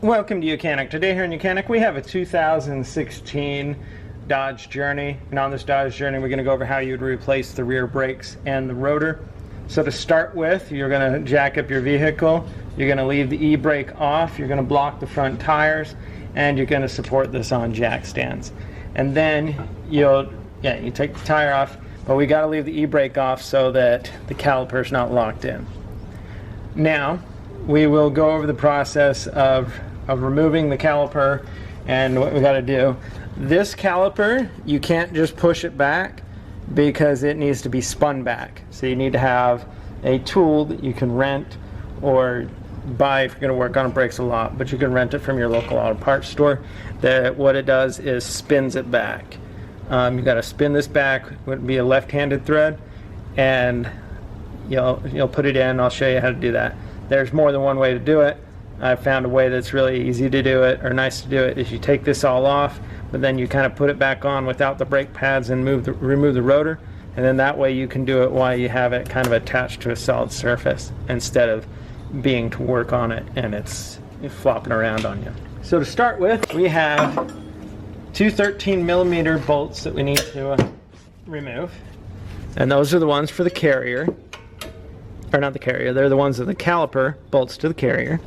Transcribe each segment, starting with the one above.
Welcome to YOUCANIC. Today here in YOUCANIC we have a 2016 Dodge Journey, and on this Dodge Journey we're going to go over how you would replace the rear brakes and the rotor. So to start with, you're going to jack up your vehicle, you're going to leave the e-brake off, you're going to block the front tires, and you're going to support this on jack stands. And then you take the tire off, but we got to leave the e-brake off so that the caliper is not locked in. Now we will go over the process of removing the caliper and what we got to do. This caliper, you can't just push it back because it needs to be spun back. So you need to have a tool that you can rent or buy if you're going to work on brakes a lot, but you can rent it from your local auto parts store. That what it does is spins it back. You got to spin this back. It would be a left-handed thread, and you'll put it in. I'll show you how to do that. There's more than one way to do it. I found a way that's really easy to do it, or nice to do it, is you take this all off, but then you kind of put it back on without the brake pads and remove the rotor, and then that way you can do it while you have it kind of attached to a solid surface instead of being to work on it and it's flopping around on you. So to start with, we have two 13mm bolts that we need to remove, and those are the ones for the carrier. Or not the carrier, they're the ones of the caliper bolts to the carrier.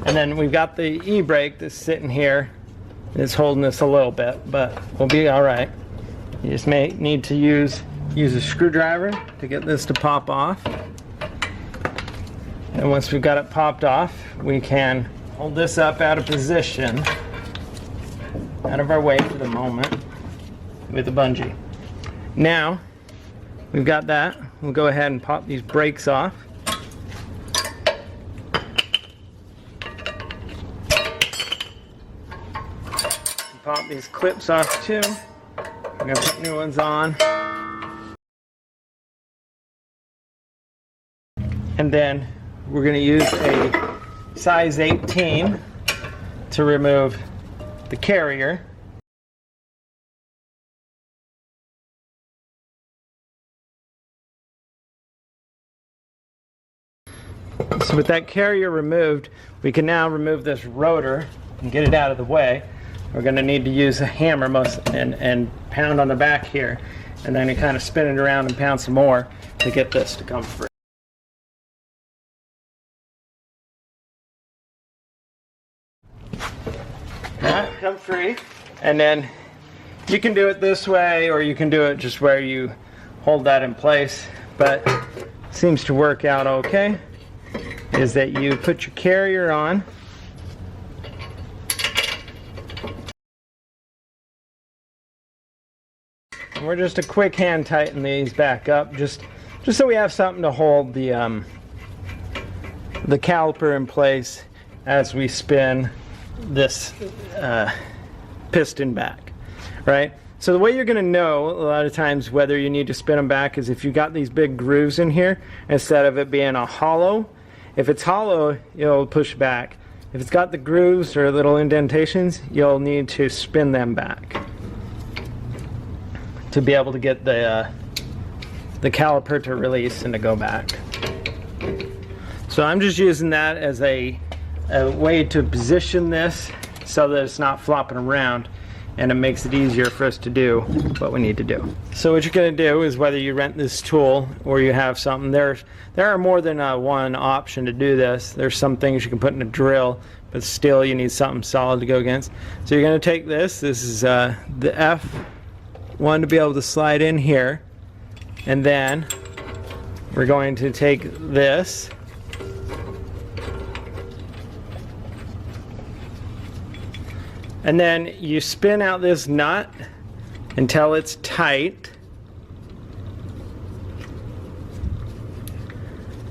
And then we've got the e-brake that's sitting here. It's holding us a little bit, but we'll be alright. You just may need to use a screwdriver to get this to pop off. And once we've got it popped off, we can hold this up out of position, out of our way for the moment, with the bungee. Now, we've got that. We'll go ahead and pop these brakes off. Pop these clips off too. I'm going to put new ones on. And then we're going to use a size 18 to remove the carrier. So with that carrier removed, we can now remove this rotor and get it out of the way. We're going to need to use a hammer and pound on the back here, and then you kind of spin it around and pound some more to get this to come free. Come free, and then you can do it this way, or you can do it just where you hold that in place, but seems to work out okay. Is that you put your carrier on, and we're just a quick hand tighten these back up, just so we have something to hold the caliper in place as we spin this piston back, right? So the way you're going to know a lot of times whether you need to spin them back is if you got these big grooves in here instead of it being a hollow. If it's hollow, you'll push back. If it's got the grooves or little indentations, you'll need to spin them back to be able to get the caliper to release and to go back. So I'm just using that as a way to position this so that it's not flopping around, and it makes it easier for us to do what we need to do. So what you're going to do is, whether you rent this tool or you have something, there are more than one option to do this. There's some things you can put in a drill, but still you need something solid to go against. So you're going to take this is the F1 to be able to slide in here, and then we're going to take this and then you spin out this nut until it's tight,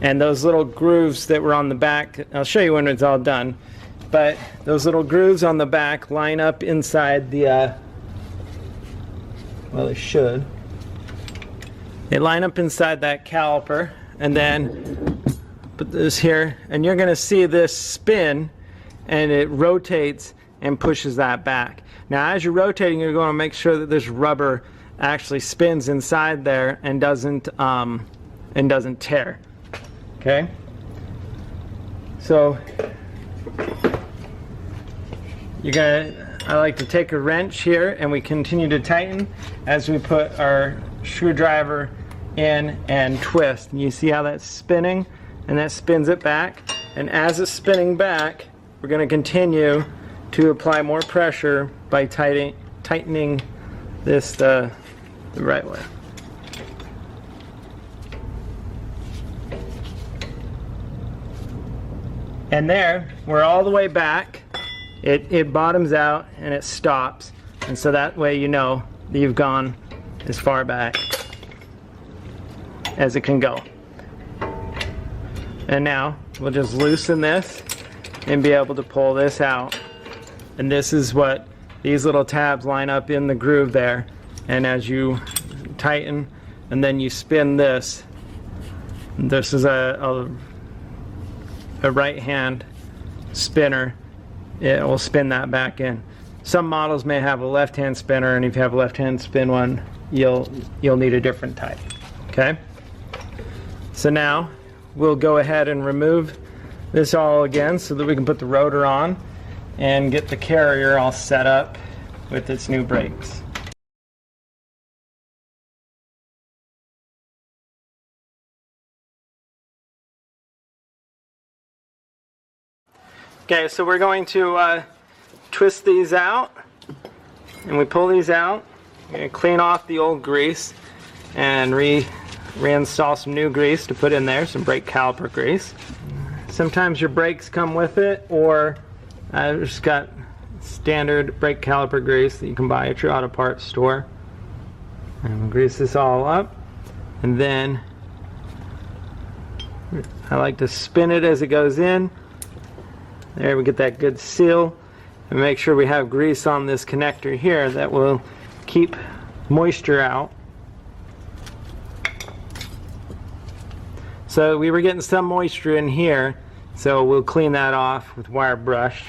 and those little grooves that were on the back, I'll show you when it's all done, but those little grooves on the back line up inside the well, they should. They line up inside that caliper, and then put this here, and you're going to see this spin, and it rotates and pushes that back. Now as you're rotating, you're going to make sure that this rubber actually spins inside there and doesn't tear. Okay? So I like to take a wrench here, and we continue to tighten as we put our screwdriver in and twist. And you see how that's spinning, and that spins it back. And as it's spinning back, we're going to continue to apply more pressure by tightening this the right way. And there, we're all the way back. It bottoms out and it stops, and so that way you know that you've gone as far back as it can go. And now we'll just loosen this and be able to pull this out. And this is what these little tabs line up in the groove there. And as you tighten and then you spin this, this is a right hand spinner. It will spin that back in. Some models may have a left hand spinner, and if you have a left hand spin one, you'll need a different type. Okay? So now we'll go ahead and remove this all again so that we can put the rotor on and get the carrier all set up with its new brakes. Okay, so we're going to twist these out, and we pull these out. We're going to clean off the old grease and reinstall some new grease to put in there, some brake caliper grease. Sometimes your brakes come with it, or I've just got standard brake caliper grease that you can buy at your auto parts store. And we'll grease this all up, and then I like to spin it as it goes in. There, we get that good seal, and make sure we have grease on this connector here that will keep moisture out. So we were getting some moisture in here, so we'll clean that off with wire brush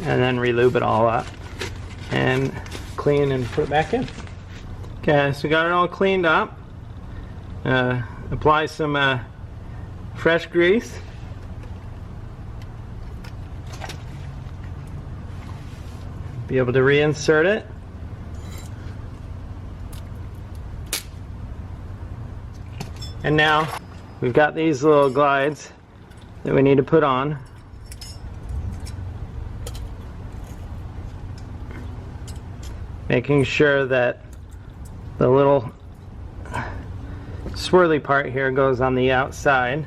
and then relube it all up and clean and put it back in. Okay, so we got it all cleaned up. Apply some fresh grease. Be able to reinsert it. And now we've got these little glides that we need to put on. Making sure that the little swirly part here goes on the outside.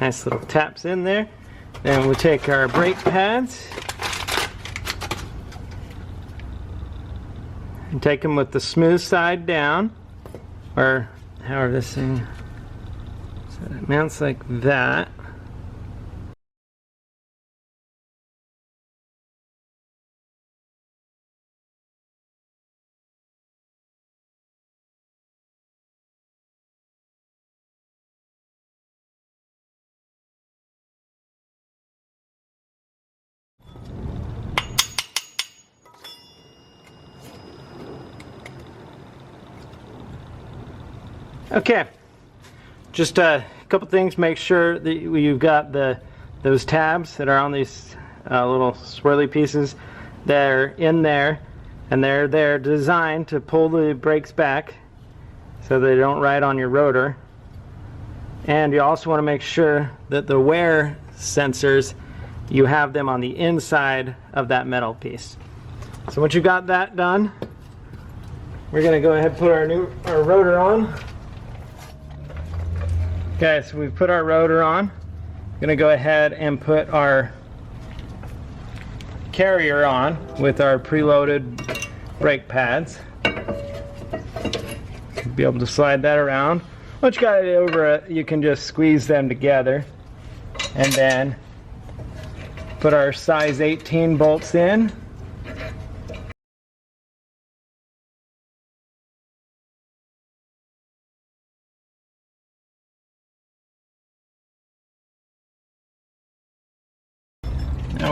Nice little taps in there. Then we'll take our brake pads and take them with the smooth side down, or however this thing, so it mounts like that. Okay, just a couple things. Make sure that you've got those tabs that are on these little swirly pieces. They're in there, and they're designed to pull the brakes back so they don't ride on your rotor. And you also want to make sure that the wear sensors, you have them on the inside of that metal piece. So once you've got that done, we're going to go ahead and put our rotor on. Okay, so we've put our rotor on. I'm going to go ahead and put our carrier on with our preloaded brake pads. Be able to slide that around. Once you got it over it, you can just squeeze them together and then put our size 18 bolts in.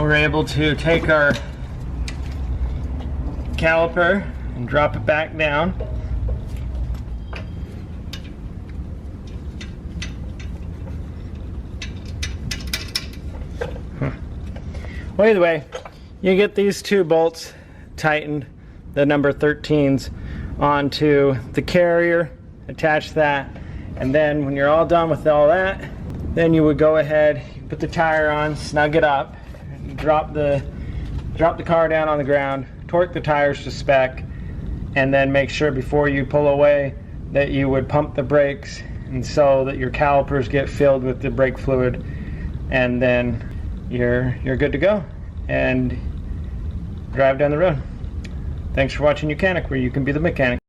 Now we're able to take our caliper and drop it back down. Well, either way, you get these two bolts tightened, the number 13s, onto the carrier, attach that, and then when you're all done with all that, then you would go ahead, put the tire on, snug it up, drop the car down on the ground, torque the tires to spec, and then make sure before you pull away that you would pump the brakes, and so that your calipers get filled with the brake fluid, and then you're good to go and drive down the road. Thanks for watching YOUCANIC, where you can be the mechanic.